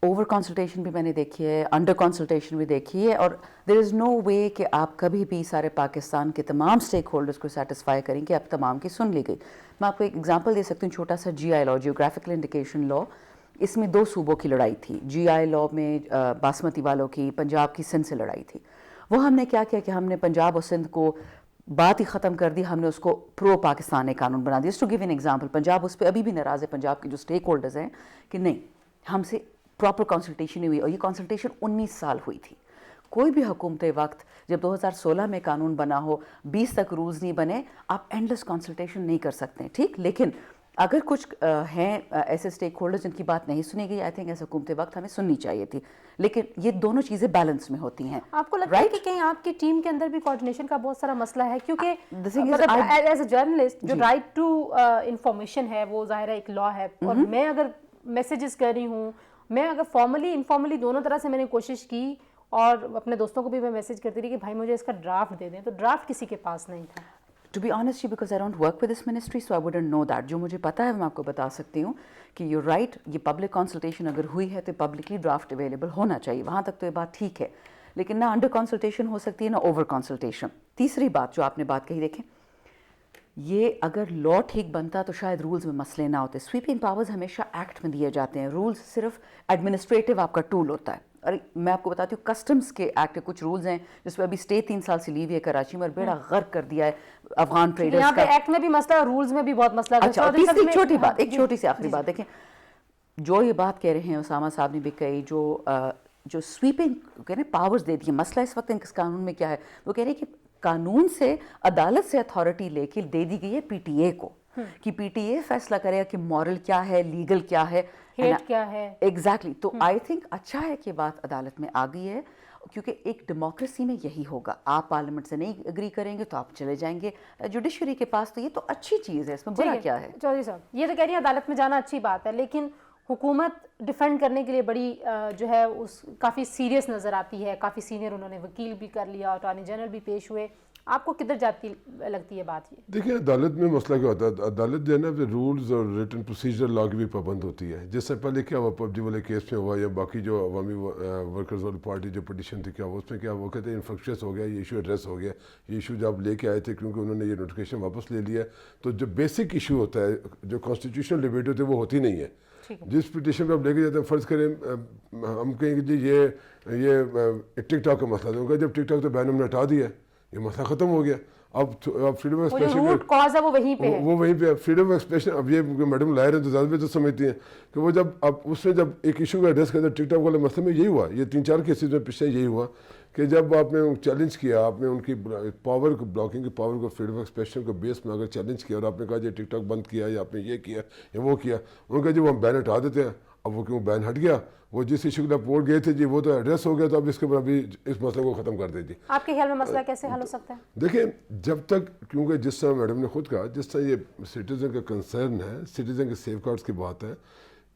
ओवर कंसल्टेशन भी मैंने देखी है, अंडर कंसल्टेशन भी देखी है, और देयर इज़ नो वे कि आप कभी भी सारे पाकिस्तान के तमाम स्टेक होल्डर्स को सेटिस्फाई करें कि आप तमाम की सुन ली गई। मैं आपको एक एग्जांपल दे सकती हूँ, छोटा सा GI law, geographical indication law. इसमें 2 सूबों की लड़ाई थी। GI लॉ में बासमती वालों की पंजाब की सिंध से लड़ाई थी। वो हमने क्या किया कि हमने पंजाब और सिंध को बात ही ख़त्म कर दी, हमने उसको प्रो पाकिस्तान एक कानून बना दिया। Just to give an example, Punjab उस पर अभी भी नाराज़ है, पंजाब के जो स्टेक होल्डर्स हैं, कि नहीं, हमसे प्रॉपर कंसल्टेशन नहीं हुई। और ये कंसल्टेशन 19 साल हुई थी। कोई भी हुकूमत वक्त, जब 2016 में कानून बना हो, 20 तक रूल्स नहीं बने, आप एंडलेस कंसल्टेशन नहीं कर सकते, ठीक। लेकिन اگر کچھ ہیں ایسے اسٹیک ہولڈر جن کی بات نہیں سنی گئی، آئی تھنک ایسے حکومت وقت ہمیں سننی چاہیے تھی، لیکن یہ دونوں چیزیں بیلنس میں ہوتی ہیں. آپ کو لگتا ہے کہ کہیں آپ کی ٹیم کے اندر بھی کوآرڈینیشن کا بہت سارا مسئلہ ہے؟ کیونکہ ایز اے جرنلسٹ جو رائٹ ٹو انفارمیشن ہے وہ ظاہر ہے ایک لا ہے، اور میں اگر میسیجز کر رہی ہوں، میں اگر فارملی انفارملی دونوں طرح سے میں نے کوشش کی، اور اپنے دوستوں کو بھی میں میسیج کرتی رہی کہ بھائی مجھے اس کا ڈرافٹ دے دیں، تو ڈرافٹ کسی کے پاس نہیں تھا. To be honest, because I don't work with this ministry, so I wouldn't know that. جو مجھے پتا ہے میں آپ کو بتا سکتی ہوں کہ you're right، یہ پبلک کنسلٹیشن اگر ہوئی ہے تو پبلکلی ڈرافٹ اویلیبل ہونا چاہیے، وہاں تک تو یہ بات ٹھیک ہے، لیکن نہ انڈر کنسلٹیشن ہو سکتی ہے نہ اوور کنسلٹیشن. تیسری بات جو آپ نے بات کہی، دیکھیں یہ اگر لا ٹھیک بنتا تو شاید رولز میں مسئلے نہ ہوتے. سویپنگ پاورز ہمیشہ ایکٹ میں دیے جاتے ہیں، رولز صرف ایڈمنسٹریٹو آپ کا ٹول ہوتا ہے. اور میں آپ کو بتاتی ہوں کسٹمز کے ایکٹ کے کچھ رولز ہیں جس پہ ابھی اسٹے 3 سال سے لیو ہے کراچی میں، اور بیڑا غرق کر دیا ہے افغان ٹریڈرز یہاں کا. پہ ایکٹ میں بھی مسئلہ، رولز میں بھی بہت مسئلہ. اچھا تیسری چھوٹی بات، ایک چھوٹی سی آخری بات، دیکھیں جو یہ بات کہہ رہے ہیں اسامہ صاحب نے بھی کہی، جو سویپنگ کہہ رہے ہیں پاورز دے دی، مسئلہ اس وقت اس قانون میں کیا ہے، وہ کہہ رہے ہیں کہ قانون سے عدالت سے اتھارٹی لے کے دے دی گئی ہے پی ٹی اے کو، کہ پی ٹی اے فیصلہ کرے گا کہ مورل کیا ہے، لیگل کیا ہے، ہیٹ کیا ہے. ایگزیکٹلی. تو آئی تھنک اچھا ہے کہ بات عدالت میں آ گئی ہے، کیونکہ ایک ڈیموکریسی میں یہی ہوگا، آپ پارلیمنٹ سے نہیں اگری کریں گے تو آپ چلے جائیں گے جوڈیشری کے پاس، تو یہ تو اچھی چیز ہے، اس میں برا کیا ہے. چودھری صاحب یہ تو کہہ رہی ہیں عدالت میں جانا اچھی بات ہے، لیکن حکومت ڈیفینڈ کرنے کے لیے بڑی جو ہے اس کافی سیریس نظر آتی ہے، کافی سینئر انہوں نے وکیل بھی کر لیا، اٹارنی جنرل بھی پیش ہوئے. آپ کو کدھر جاتی لگتی ہے بات؟ یہ دیکھیں عدالت میں مسئلہ کیا ہوتا ہے، عدالت جو ہے نا رولز اور ریٹن پروسیجر لا کی بھی پابند ہوتی ہے. جس سے پہلے کیا ہوا پبجی والے کیس میں ہوا، یا باقی جو عوامی ورکرز والی پارٹی جو پٹیشن تھی، کیا ہوا اس میں کیا وہ کہتے ہیں انفیکشس ہو گیا، یہ ایشو ایڈریس ہو گیا. یہ ایشو جب لے کے آئے تھے کیونکہ انہوں نے یہ نوٹیفکیشن واپس لے لیا، تو جو بیسک ایشو ہوتا ہے جو کانسٹیٹیوشنل ڈیبیٹ ہوتی ہے وہ ہوتی نہیں ہے. جس پٹیشن پہ آپ لے کے جاتے ہیں، فرض کریں ہم کہیں گے جی یہ ٹک ٹاک کا مسئلہ ہے، جب ٹک ٹاک تو بین ہم نے ہٹا دیا، یہ مسئلہ ختم ہو گیا. اب freedom of expression root cause ہے وہ وہیں پہ ہے، وہ وہیں پہ فریڈم آف ایکسپریشن. اب یہ میڈم لائر ہیں تو زیادہ بہتر سمجھتی ہیں کہ وہ جب اب اس میں جب ایک ایشو کا ایڈریس کرتے ٹک ٹاک والے مسئلے میں یہی ہوا، یہ 3-4 کیسز میں پچھلے یہی ہوا کہ جب آپ نے چیلنج کیا، آپ نے ان کی پاور کو، بلاکنگ کی پاور کو، فریڈم آف ایکسپریشن کو بیس میں اگر چیلنج کیا اور آپ نے کہا جی ٹک ٹاک بند کیا یا آپ نے یہ کیا یا وہ کیا، انہوں نے کہا جی وہ ہم بین ہٹا دیتے ہیں. اب وہ کیوں بین ہٹ گیا، وہ جس ایشو کے لیے ووٹ گئے تھے جی وہ تو ایڈریس ہو گیا، تو اب اس کے بعد ابھی اس مسئلے کو ختم کر دیجیے. آپ کے خیال میں مسئلہ کیسے حل ہو سکتا ہے؟ دیکھیں جب تک، کیونکہ جس طرح میڈم نے خود کہا، جس طرح یہ سٹیزن کا کنسرن ہے، سٹیزن کے سیف گارڈز کی بات ہے،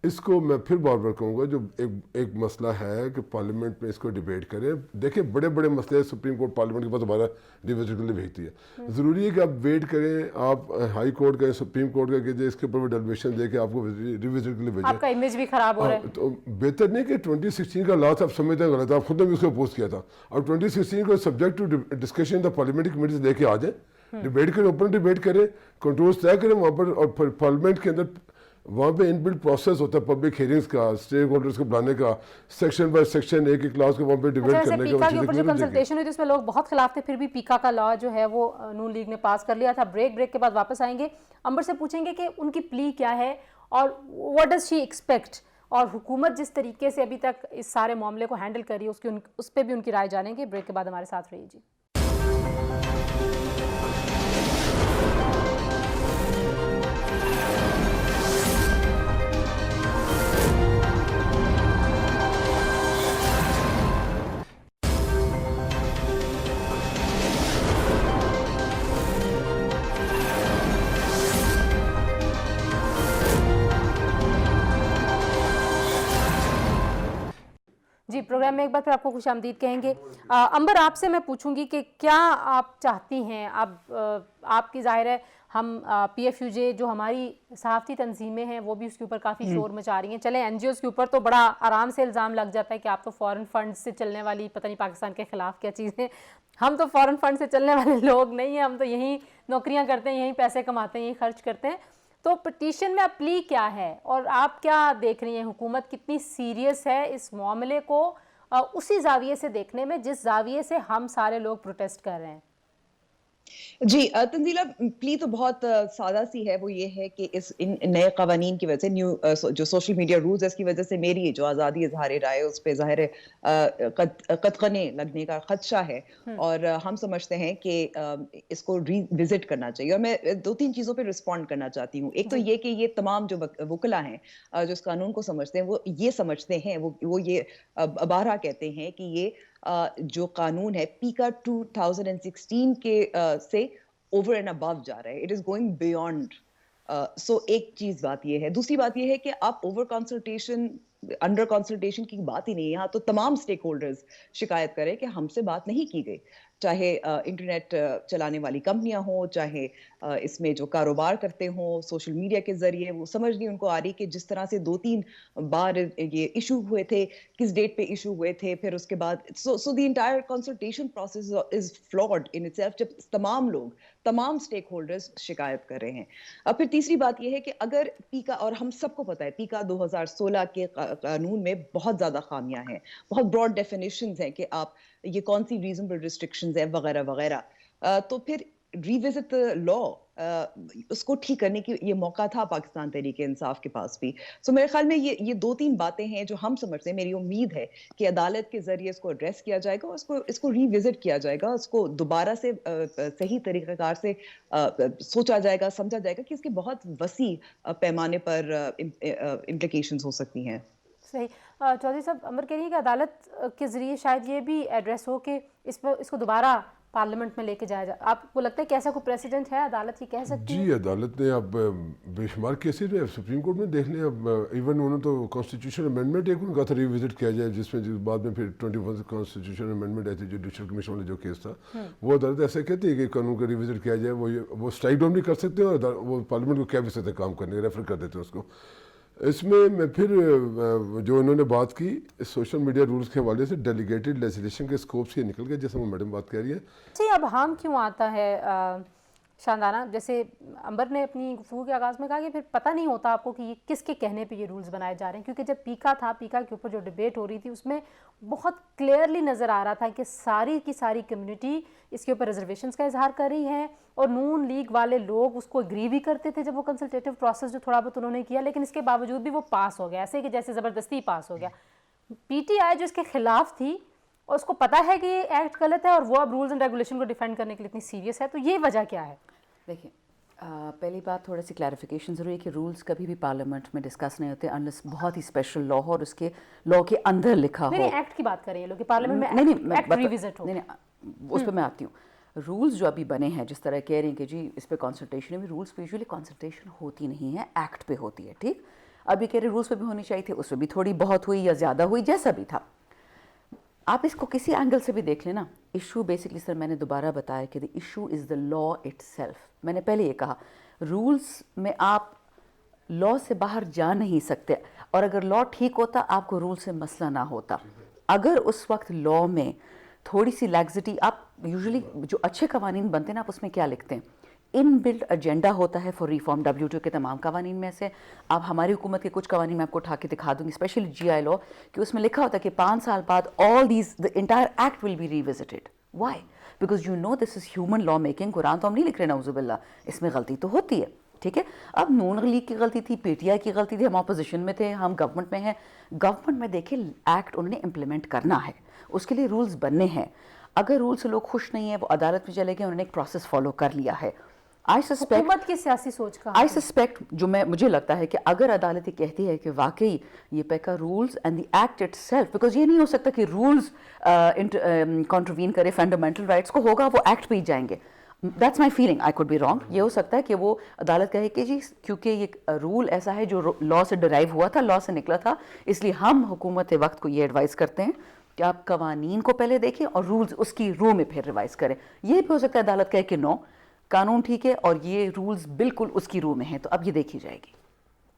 اس کو میں پھر بار بار کہوں گا جو ایک مسئلہ ہے کہ پارلیمنٹ میں اس کو ڈیبیٹ کریں. دیکھیں بڑے بڑے مسئلے سپریم کورٹ پارلیمنٹ کے پاس دوبارہ ریویژن کے لیے بھیجتی ہے. ضروری ہے کہ آپ ویٹ کریں، آپ ہائی کورٹ کا، سپریم کورٹ کا کہ اس کے اوپر ڈیلیویشن دے کے آپ کو ریویژن کے لیے بھیجیں. آپ کا امیج بھی خراب ہو رہا ہے. تو بہتر نہیں کہ 2016 کا لا آپ سمجھتے ہیں غلط، آپ خود نے بھی اس کو اپوز کیا تھا. اب 2016 کو subject to discussion parliamentary committees لے کے آ جائیں، ڈیبیٹ کریں، اوپن ڈیبیٹ کریں، کنٹرولز طے کریں وہاں پر. اور پارلیمنٹ کے اندر وہاں پہ ان بلڈ پروسیس ہوتا ہے پبلک ہیئرنگز کا، اسٹیک ہولڈرز کو بلانے کا، سیکشن بائی سیکشن ایک ایک کلاس کو وہاں پہ ڈیبیٹ کرنے کا. پیکا کے اوپر جو کنسلٹیشن ہوئی تھی اس میں لوگ بہت خلاف تھے، پھر بھی پیکا کا لا جو ہے وہ نون لیگ نے پاس کر لیا تھا. بریک کے بعد واپس آئیں گے، امبر سے پوچھیں گے کہ ان کی پلی کیا ہے اور واٹ ڈز شی ایکسپیکٹ، اور حکومت جس طریقے سے ابھی تک اس سارے معاملے کو ہینڈل کر رہی ہے اس پہ بھی ان کی رائے جانیں گے. بریک کے بعد ہمارے ساتھ رہیے جی. جی پروگرام میں ایک بار پھر آپ کو خوش آمدید کہیں گے. امبر آپ سے میں پوچھوں گی کہ کیا آپ چاہتی ہیں، اب آپ کی ظاہر ہے ہم پی ایف یو جے جو ہماری صحافتی تنظیمیں ہیں وہ بھی اس کے اوپر کافی شور مچا رہی ہیں. چلیں این جی اوز کے اوپر تو بڑا آرام سے الزام لگ جاتا ہے کہ آپ تو فورن فنڈ سے چلنے والی پتہ نہیں پاکستان کے خلاف کیا چیزیں. ہم تو فورن فنڈ سے چلنے والے لوگ نہیں ہیں، ہم تو یہیں نوکریاں کرتے ہیں، یہیں پیسے کماتے ہیں، یہیں خرچ کرتے ہیں. تو پٹیشن میں اپلی کیا ہے اور آپ کیا دیکھ رہی ہیں، حکومت کتنی سیریس ہے اس معاملے کو اسی زاویے سے دیکھنے میں جس زاویے سے ہم سارے لوگ پروٹیسٹ کر رہے ہیں؟ जी तंजीला प्ली तो बहुत सादा सी है, वो ये है कि इन नए कवानीन की वजह से जो सोशल मीडिया रूल्स है इसकी वजह से मेरी जो आज़ादी इजहार राय है उस पर ज़ाहिर है कतकने लगने का खदशा है। और हम समझते हैं कि इसको रिविजिट करना चाहिए। और मैं 2-3 चीज़ों पे रिस्पॉन्ड करना चाहती हूँ। एक तो ये कि ये तमाम जो वकला हैं जो इस कानून को समझते हैं वो ये समझते हैं, वो ये बारहा कहते हैं कि ये जो कानून है पीका 2016 के से ओवर एंड अबव जा रहा है। It is going beyond. So एक चीज बात ये है। दूसरी बात ये है कि आप ओवर कंसल्टेशन अंडर कंसल्टेशन की बात ही नहीं है। यहाँ तो तमाम स्टेक होल्डर्स शिकायत करें कि हमसे बात नहीं की गई, चाहे इंटरनेट चलाने वाली कंपनियां हो, चाहे इसमें जो कारोबार करते हो सोशल मीडिया के जरिए। वो समझ नहीं उनको आ रही कि जिस तरह से 2-3 बार ये इशू हुए थे, किस डेट पे इशू हुए थे, फिर उसके बाद so the entire consultation process is flawed in itself, जब तमाम लोग तमाम स्टेक होल्डर्स शिकायत कर रहे हैं। अब फिर तीसरी बात यह है कि अगर पीका, और हम सबको पता है पीका 2016 के कानून में बहुत ज्यादा खामियां हैं, बहुत ब्रॉड डेफिनेशंस हैं कि आप ये कौन सी रीजनेबल रिस्ट्रिक्शंस है वगैरह वगैरह, तो फिर रिविजिट लॉ, उसको ठीक करने की ये मौका था पाकिस्तान तहरीके इंसाफ के पास भी। सो मेरे ख्याल में ये 2-3 बातें हैं जो हम समझते हैं। मेरी उम्मीद है कि अदालत के जरिए इसको एड्रेस किया जाएगा और इसको रिविजिट किया जाएगा, उसको दोबारा से सही तरीक़ेकार से सोचा जाएगा, समझा जाएगा कि इसके बहुत वसी पैमाने पर इम्प्लीकेशंस हो सकती हैं। सही। चौधरी साहब, अमर कह रही है कि अदालत के ज़रिए शायद ये भी एड्रेस हो कि इसको दोबारा पार्लियामेंट में लेके जाया जाए। आपको लगता है कि ऐसा कोई प्रेसिडेंट है, अदालत ये कह सकती है? जी, अदालत ने अब बेशुमार केसेस में सुप्रीम कोर्ट में देख लें। अब इवन उन्होंने तो कॉन्स्टिट्यूशन अमेंडमेंट एक उनका था रिविजिट किया जाए, जिसमें बाद में फिर 21 कॉन्स्टिट्यूशन अमेंडमेंट आई थी, जुडिशल कमीशन वाला जो केस था, वो अदालत ऐसा कहती है कि कानून का रिविजिट किया जाए। वो स्ट्राइक डाउन भी कर सकते हैं और वो पार्लियामेंट को कह भी सकते हैं काम करने, रेफर कर देते हैं उसको। इसमें मैं फिर जो इन्होंने बात की सोशल मीडिया रूल्स के हवाले से डेलीगेटेड लेजिस्लेशन के स्कोप से निकल गया, जैसे वो मैडम बात कह रही है। जी, अब हार्म क्यों आता है शानदाना? जैसे अंबर ने अपनी गुफ्तगू के आगाज़ में कहा कि फिर पता नहीं होता आपको कि ये किसके कहने पे ये रूल्स बनाए जा रहे हैं, क्योंकि जब पीका था, पीका के ऊपर जो डिबेट हो रही थी उसमें बहुत क्लियरली नज़र आ रहा था कि सारी की सारी कम्युनिटी इसके ऊपर रिजर्वेशंस का इजहार कर रही है और नून लीग वाले लोग उसको एग्री भी करते थे जब वो कंसल्टेटिव प्रोसेस जो थोड़ा बहुत उन्होंने किया, लेकिन इसके बावजूद भी वो पास हो गया, ऐसे कि जैसे ज़बरदस्ती पास हो गया। PTI जो इसके खिलाफ थी और उसको पता है कि ये एक्ट गलत है और वो अब रूल्स एंड रेगुलेशन को डिफेंड करने के लिए इतनी सीरियस है, तो ये वजह क्या है? देखिए, पहली बात थोड़ी सी क्लैरिफिकेशन ज़रूरी है कि रूल्स कभी भी पार्लियामेंट में डिस्कस नहीं होते अनलेस बहुत ही स्पेशल लॉ हो और उसके लॉ के अंदर लिखा हो। नहीं, एक्ट की बात कर रहे हैं लोग कि पार्लियामेंट में एक्ट रिविजिट हो। नहीं, उस पर मैं आती हूँ। रूल्स जो अभी बने हैं, जिस तरह कह रही हैं कि जी इस पर कंसल्टेशन है, रूल्स पे यूजुअली कंसल्टेशन होती नहीं है, एक्ट पे होती है। ठीक, अभी कह रहे रूल्स पे भी होनी चाहिए थी, उस पर भी थोड़ी बहुत हुई या ज़्यादा हुई, जैसा भी था। आप इसको किसी एंगल से भी देख लेना, इशू बेसिकली सर मैंने दोबारा बताया कि the issue is the law itself. मैंने पहले ये कहा रूल्स में आप लॉ से बाहर जा नहीं सकते, और अगर लॉ ठीक होता आपको रूल से मसला ना होता। अगर उस वक्त लॉ में थोड़ी सी लैक्सिटी, आप यूजुअली जो अच्छे कवानीन बनते हैं ना, आप उसमें क्या लिखते हैं, इन बिल्ट एजेंडा होता है फॉर रिफॉर्म। WTO के तमाम कवानीन में से आप हमारी हुकूमत के कुछ कवानीन में आपको उठा के दिखा दूंगी, स्पेशली GI लॉ, कि उसमें लिखा होता है कि 5 साल बाद all these the entire act will be revisited. Why? Because you know this is human law making. Quran तो हम नहीं लिख रहे नाउजुबिल्लाह, इसमें गलती तो होती है। ठीक है, अब नून लीग की गलती थी, PTI की गलती थी, हम अपोजिशन में थे, हम गवर्नमेंट में हैं। गवर्नमेंट में देखे एक्ट उन्होंने इम्प्लीमेंट करना है, उसके लिए रूल्स बनने हैं। अगर रूल से लोग खुश नहीं है, वो अदालत में चले गए, उन्होंने एक प्रोसेस फॉलो कर लिया है। हुकूमत की सियासी सोच का आई सस्पेक्ट, जो मुझे लगता है कि अगर अदालत ये कहती है कि वाकई ये पेका rules and the act itself, because ये नहीं हो सकता कि रूल्स कॉन्ट्रवीन करे फंडामेंटल राइट्स को, होगा वो एक्ट पे ही जाएंगे। That's my feeling, I could be wrong. ये हो सकता है कि वो अदालत कहे कि जी क्योंकि ये रूल ऐसा है जो लॉ से डिराइव हुआ था, लॉ से निकला था, इसलिए हम हुकूमत वक्त को ये एडवाइस करते हैं कि आप कवानीन को पहले देखें और रूल्स उसकी रो में फिर रिवाइज करें। ये भी हो सकता है अदालत कहे कि नो, कानून ठीक है और ये रूल्स बिल्कुल उसकी रो में है, तो अब ये देखी जाएगी।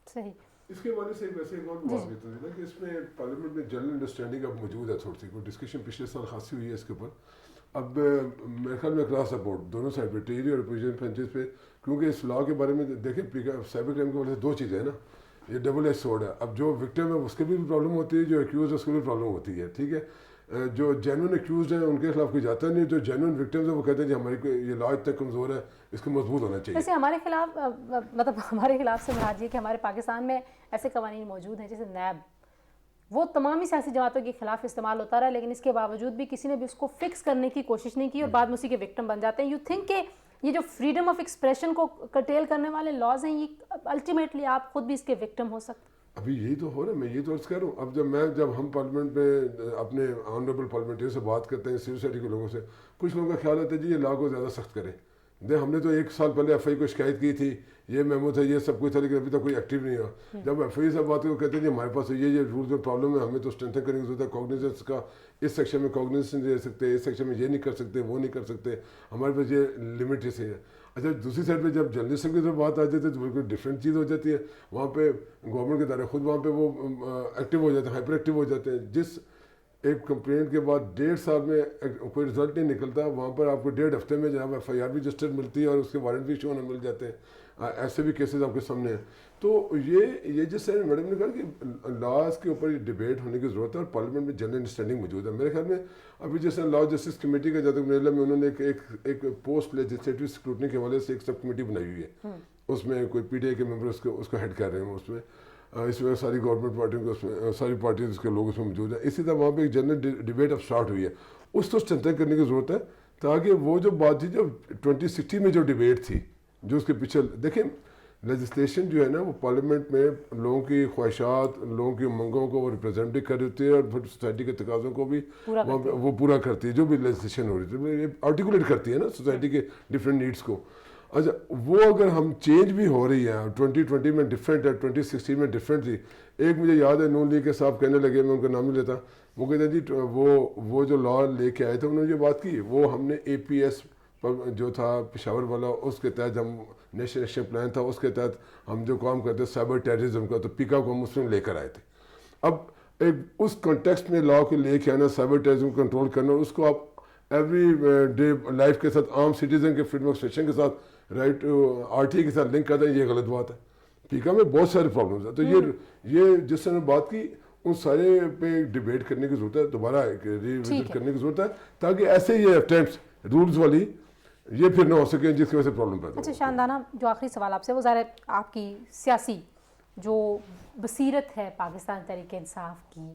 सही। इसके बारे से वैसे एक और बात कहते हैं ना कि इसमें पार्लियामेंट में जनरल अंडरस्टैंडिंग अब मौजूद है, थोड़ी सी कोई डिस्कशन पिछले साल खासी हुई है इसके ऊपर। अब मेरे ख्याल में अक्रॉस द बोर्ड दोनों साइड पे, टेरी और अपोजिशन फ्रेंचेस पे, क्योंकि इस लॉ के बारे में देखें साइबर क्राइम के वजह से 2 चीज़ें हैं ना, ये डबल एज सोर्ड है। अब जो विक्टिम है उसके भी प्रॉब्लम होती है, जो एक्यूज है उसको भी प्रॉब्लम होती है। ठीक है, جو جینون ایکیوزڈ ہیں ان کے خلاف کوئی جاتا نہیں, جو جینون وکٹمز ہیں وہ کہتے ہیں جی ہماری یہ لا اتنا کمزور ہے, اس کو مضبوط ہونا چاہیے. ویسے ہمارے خلاف مطلب ہمارے خلاف سے مراد یہ کہ ہمارے پاکستان میں ایسے قوانین موجود ہیں جیسے نیب, وہ تمامی سیاسی جماعتوں کے خلاف استعمال ہوتا رہا, لیکن اس کے باوجود بھی کسی نے بھی اس کو فکس کرنے کی کوشش نہیں کی اور بعد میں اسی کے وکٹم بن جاتے ہیں. یو تھنک کہ یہ جو فریڈم آف ایکسپریشن کو کرٹیل کرنے والے لاز ہیں, یہ الٹیمیٹلی آپ خود بھی اس کے وکٹم ہو سکتے ہیں. ابھی یہی تو ہو رہا ہے, میں یہی تو عرض کر رہا ہوں. اب جب ہم پارلیمنٹ میں اپنے آنریبل پارلیمنٹری سے بات کرتے ہیں, سول سوسائٹی کے لوگوں سے, کچھ لوگوں کا خیال آتا ہے جی یہ لا کو زیادہ سخت کریں. ہم نے تو 1 سال پہلے ایف آئی کو شکایت کی تھی, یہ میمو تھا, یہ سب کچھ تھا, لیکن ابھی تک کوئی ایکٹیو نہیں ہوا. جب ایف آئی صاحب بات کو کہتے ہیں جی ہمارے پاس یہ رولز اور پرابلم ہے, ہمیں تو اسٹرینتھن کرنے کی ضرورت ہے, کوگنیزنس کا اس سیکشن میں کوگنیزنس نہیں دے سکتے, اس سیکشن میں یہ نہیں کر سکتے, وہ نہیں کر سکتے, ہمارے پاس یہ لمٹ سے ہے. اچھا دوسری سائڈ پہ جب جرنلسٹ کی طرف بات آ جاتی ہے تو بالکل ڈفرینٹ چیز ہو جاتی ہے. وہاں پہ گورنمنٹ کے ادارے خود وہاں پہ وہ ایکٹیو ہو جاتے ہیں, ہائپر ایکٹیو ہو جاتے ہیں. جس ایک کمپلینٹ کے بعد 1.5 سال میں کوئی رزلٹ نہیں نکلتا, وہاں پر آپ کو 1.5 ہفتے میں جناب ایف آئی آر بھی رجسٹرڈ ملتی ہے اور اس کے وارنٹ بھی ایشو ہونے مل جاتے ہیں. ایسے بھی کیسز آپ کے سامنے ہیں. تو یہ جس طرح میڈم نے کہا کہ لاز کے اوپر ڈبیٹ ہونے کی ضرورت ہے اور پارلیمنٹ میں جنرل انڈرسٹینڈنگ موجود ہے. میرے خیال میں ابھی جیسے لا جسٹس کمیٹی کا جب تک میرے میں انہوں نے ایک پوسٹ لیجسلیٹو اسکروٹنی کے حوالے سے ایک سب کمیٹی بنائی ہوئی ہے. اس میں کوئی پی ٹی آئی کے ممبر اس کو ہیڈ کر رہے ہیں. اس میں ساری گورنمنٹ پارٹیوں کو, اس میں ساری پارٹیز کے لوگ اس میں موجود ہیں. اسی طرح وہاں پہ ایک جنرل ڈبیٹ اب اسٹارٹ ہوئی ہے, اس کو اسٹرینتھن کرنے کی ضرورت ہے تاکہ وہ جو بات تھی جو 2016 میں جو ڈبیٹ تھی, جو اس کے پیچھے دیکھیں لیجسلیشن جو ہے نا وہ پارلیمنٹ میں لوگوں کی خواہشات, لوگوں کی منگوں کو وہ ریپرزینٹ کر رہی ہوتی ہے اور پھر سوسائٹی کے تقاضوں کو بھی وہ پورا کرتی ہے. جو بھی لیجسلیشن ہو رہی ہے آرٹیکولیٹ کرتی ہے نا سوسائٹی کے ڈفرینٹ نیڈس کو. اچھا وہ اگر ہم چینج بھی ہو رہی ہے, 2020 میں ڈفرینٹ ہے, 2016 میں ڈفرینٹ تھی. ایک مجھے یاد ہے نون لیگ کے صاحب کہنے لگے, میں ان کا نام نہیں لیتا, وہ کہتے ہیں جی وہ جو لا لے کے آئے تھے انہوں نے یہ بات کی, وہ ہم نے اے پی ایس جو تھا پشاور والا, اس کے تحت ہم نیشنل ایکشن پلان تھا, اس کے تحت ہم جو کام کرتے سائبر ٹیررزم کا, تو پیکا کو ہم اس میں لے کر آئے تھے. اب ایک اس کانٹیکسٹ میں لا کو لے کے آنا, سائبر ٹیررزم کو کنٹرول کرنا, اس کو آپ ایوری ڈے لائف کے ساتھ عام سٹیزن کے فریڈم آف ایکسپریشن کے ساتھ, رائٹ آر ٹی کے ساتھ لنک کرتے ہیں, یہ غلط بات ہے. پیکا میں بہت سارے پرابلمس ہیں. تو یہ جس طرح بات کی ان سارے پہ ڈبیٹ کرنے کی ضرورت ہے, دوبارہ ریوزٹ کرنے کی ضرورت ہے, تاکہ ایسے یہ اٹیمپٹس رولز والی یہ پھر نہ ہو سکے جس کی وجہ سے پرابلم پیدا ہو. اچھا شاندانہ, جو آخری سوال آپ سے, وہ ظاہر ہے آپ کی سیاسی جو بصیرت ہے پاکستان تحریک انصاف کی,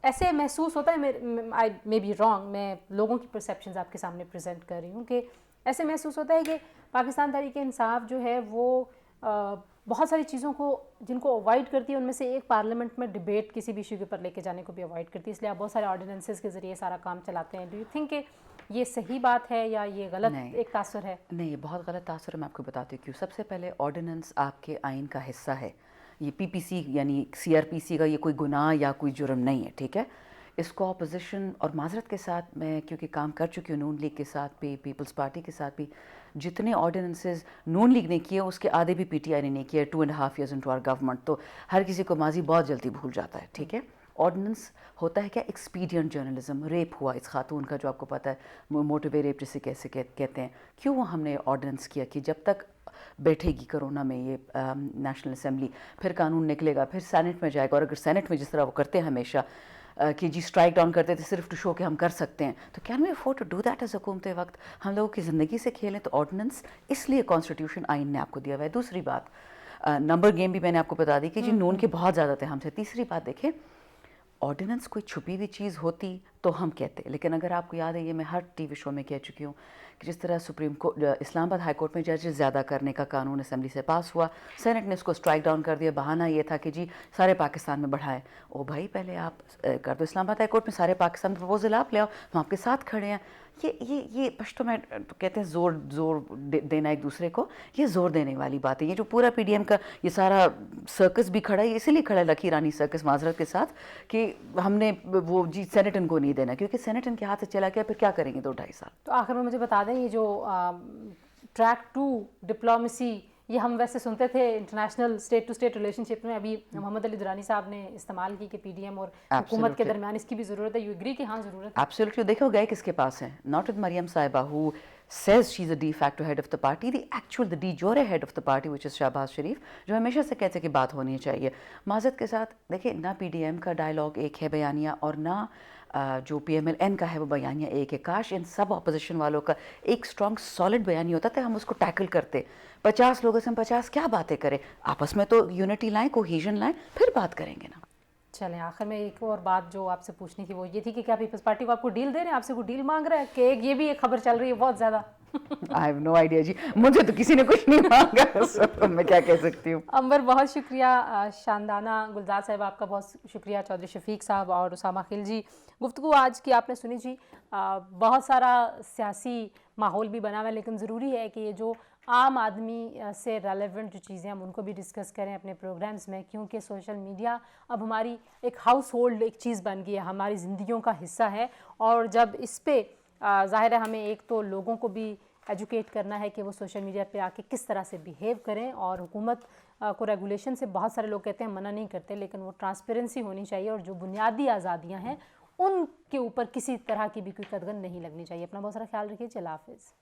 ایسے محسوس ہوتا ہے, آئی مے بی رانگ, میں لوگوں کی پرسیپشنز آپ کے سامنے پریزنٹ کر رہی ہوں, کہ ایسے محسوس ہوتا ہے کہ پاکستان تحریک انصاف جو ہے وہ بہت ساری چیزوں کو جن کو اوائڈ کرتی ہے, ان میں سے ایک پارلیمنٹ میں ڈبیٹ کسی بھی ایشو کے اوپر لے کے جانے کو بھی اوائڈ کرتی ہے, اس لیے آپ بہت سارے آرڈیننسز کے ذریعے سارا کام چلاتے ہیں. ڈو یو تھنک کہ یہ صحیح بات ہے یا یہ غلط ایک تاثر ہے؟ نہیں, یہ بہت غلط تاثر ہے. میں آپ کو بتاتی ہوں کیوں. سب سے پہلے آرڈیننس آپ کے آئین کا حصہ ہے. یہ پی پی سی یعنی سی آر پی سی کا یہ کوئی گناہ یا کوئی جرم نہیں ہے, ٹھیک ہے. اس کو اپوزیشن, اور معذرت کے ساتھ میں کیونکہ کام کر چکی ہوں نون لیگ کے ساتھ بھی, پیپلز پارٹی کے ساتھ بھی, جتنے آرڈیننسز نون لیگ نے کیے اس کے آدھے بھی پی ٹی آئی نے نہیں کیے 2.5 years into our government. تو ہر کسی کو ماضی بہت جلدی بھول جاتا ہے, ٹھیک ہے. آرڈیننس ہوتا ہے کیا, ایکسپیڈینٹ جرنلزم. ریپ ہوا اس خاتون کا جو آپ کو پتہ ہے, موٹیوے ریپ جسے کیسے کہتے ہیں, کیوں وہ ہم نے آرڈیننس کیا کہ جب تک بیٹھے گی کرونا میں یہ نیشنل اسمبلی, پھر قانون نکلے گا, پھر سینٹ میں جائے گا, اور اگر سینٹ میں جس طرح وہ کرتے ہیں ہمیشہ کہ جی اسٹرائک ڈاؤن کرتے تھے صرف ٹو شو کہ ہم کر سکتے ہیں, تو can we afford to do that as حکومت وقت, ہم لوگوں کی زندگی سے کھیلیں. تو آرڈیننس اس لیے کانسٹیٹیوشن آئین نے آپ کو دیا ہوا ہے. دوسری بات, نمبر گیم بھی میں نے آپ کو بتا دی کہ جی نون کے بہت زیادہ تھے ہم سے. تیسری بات دیکھیں, آرڈیننس کوئی چھپی ہوئی چیز ہوتی تو ہم کہتے, لیکن اگر آپ کو یاد ہے, یہ میں ہر ٹی وی شو میں کہہ چکی ہوں کہ جس طرح سپریم کورٹ, اسلام آباد ہائی کورٹ میں ججز زیادہ کرنے کا قانون اسمبلی سے پاس ہوا, سینٹ نے اس کو اسٹرائک ڈاؤن کر دیا. بہانہ یہ تھا کہ جی سارے پاکستان میں بڑھائے. او بھائی پہلے آپ کر دو اسلام آباد ہائی کورٹ میں سارے پاکستان پرپوزل آپ لے آؤ, ہم آپ کے ساتھ کھڑے ہیں. یہ پشتوں میں کہتے ہیں زور دینا ایک دوسرے کو, یہ زور دینے والی بات ہے. یہ جو پورا پی ڈی ایم کا یہ سارا سرکس بھی کھڑا ہے, اسی لیے کھڑا ہے لکی رانی سرکس معذرت کے ساتھ, کہ ہم نے وہ جی سینیٹن کو نہیں دینا, کیونکہ سینیٹن کے ہاتھ سے چلا گیا, پھر کیا کریں گے 2-2.5 سال. تو آخر میں مجھے بتا دیں, یہ جو ٹریک 2 ڈپلومیسی, یہ ہم ویسے سنتے تھے international state to state relationship میں, ابھی محمد علی درانی صاحب نے استعمال کی کہ پی ڈی ایم اور حکومت کے درمیان اس کی بھی ضرورت ہے. یو ایگری کہ ہاں ضرورت ہے؟ ایبسلیٹلی. دیکھو گئے کس کے پاس ہیں, ناٹ ود مریم صاحبہ who says she's a de facto head of the party, the de jure head of the party which is Shahbaz شریف, جو ہمیشہ سے کہتے کہ بات ہونی چاہیے. معذرت کے ساتھ دیکھیں, نہ پی ڈی ایم کا ڈائلاگ ایک ہے بیانیہ, اور نہ جو PMLN کا ہے وہ بیانیہ ایک ہے. کاش ان سب اپوزیشن والوں کا ایک اسٹرانگ سالڈ بیانیہ ہوتا تھا, ہم اس کو ٹیکل کرتے. 50 لوگوں سے ہم 50 کیا باتیں کریں, آپس میں تو یونٹی لائیں, کوہیژن لائیں, پھر بات کریں گے نا. چلیں آخر میں ایک اور بات جو آپ سے پوچھنی تھی وہ یہ تھی کہ کیا پیپلز پارٹی کو آپ کو ڈیل دے رہے ہیں, آپ سے کوئی ڈیل مانگ رہا ہے کہ یہ بھی ایک خبر چل رہی ہے بہت زیادہ. آئی ہیو نو آئیڈیا جی, مجھے تو کسی نے کچھ نہیں مانگا, میں کیا کہہ سکتی ہوں. انور بہت شکریہ, شاندانہ گلزار صاحب آپ کا بہت شکریہ, چودھری شفیق صاحب اور اسامہ خلجی. گفتگو آج کی آپ نے سنی جی, بہت سارا سیاسی ماحول بھی بنا ہوا ہے, لیکن ضروری ہے کہ یہ جو عام آدمی سے ریلیونٹ جو چیزیں ہم ان کو بھی ڈسکس کریں اپنے پروگرامز میں, کیونکہ سوشل میڈیا اب ہماری ایک ہاؤس ہولڈ ایک چیز بن گئی ہے, ہماری زندگیوں کا حصہ ہے. اور جب اس پہ ظاہر ہے ہمیں ایک تو لوگوں کو بھی ایجوکیٹ کرنا ہے کہ وہ سوشل میڈیا پہ آ کے کس طرح سے بیہیو کریں, اور حکومت کو ریگولیشن سے بہت سارے لوگ کہتے ہیں منع نہیں کرتے, لیکن وہ ٹرانسپیرنسی ہونی چاہیے, اور جو بنیادی آزادیاں ہیں ان کے اوپر کسی طرح کی بھی کوئی قدغن نہیں لگنی چاہیے. اپنا بہت سارا خیال رکھیے, اللہ حافظ.